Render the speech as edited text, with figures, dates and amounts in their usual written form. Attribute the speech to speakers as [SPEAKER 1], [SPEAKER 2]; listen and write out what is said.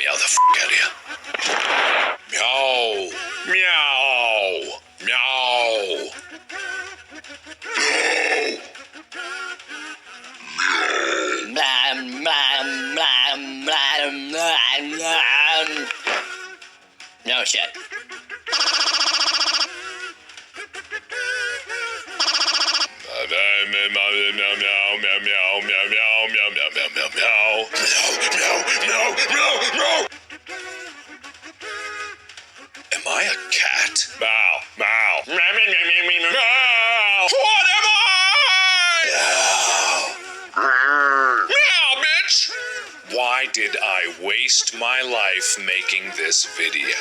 [SPEAKER 1] meow the f*** out of you. Meow. Meow. Meow.
[SPEAKER 2] No shit.
[SPEAKER 1] Am I a cat? Meow, meow. Meow. What am I? Meow, bitch. Why did I waste my life making this video?